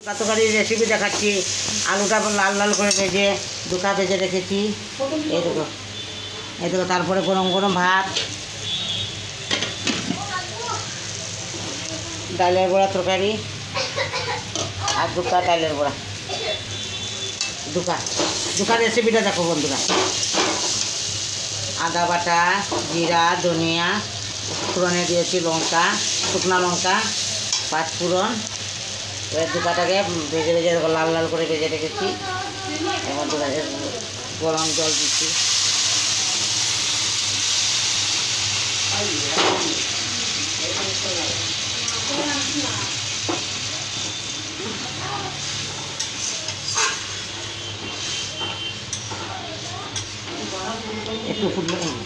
তরকারির রেসিপি দেখাচ্ছি। আলুটা লাল লাল করে ভেজে দুকা ভেজে রেখেছি। এই দেখো তারপরে গরম গরম ভাত, ডালের বড়া তরকারি আর দুকা ডালের বড়া। দুকা রেসিপিটা দেখো বন্ধুরা। আদা বাটা, জিরা, ধনিয়া, ফোড়নে দিয়েছি লঙ্কা, শুকনো লঙ্কা, পাঁচফোড়ন। এবার দুকাটাকে ভেজে ভেজে লাল লাল করে ভেজে রেখেছি। এবার গরম জল দিচ্ছি।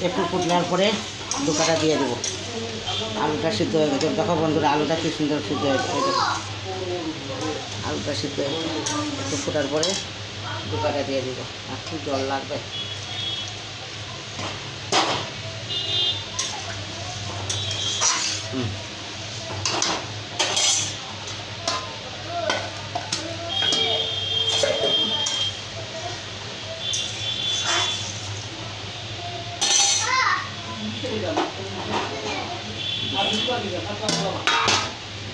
একটু ফুটলার পরে দুকাটা দিয়ে দেবো। আলুটা সিদ্ধ হয়ে গেছে দেখো বন্ধুরা, আলুটা কি সুন্দর সিদ্ধ হয়েছে। আলুটা সিদ্ধ হয়ে গেছে, একটু ফোটার পরে দুকাটা দিয়ে দেবো। একটু জল লাগবে।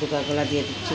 দুকাগুলা দিয়ে দিচ্ছি।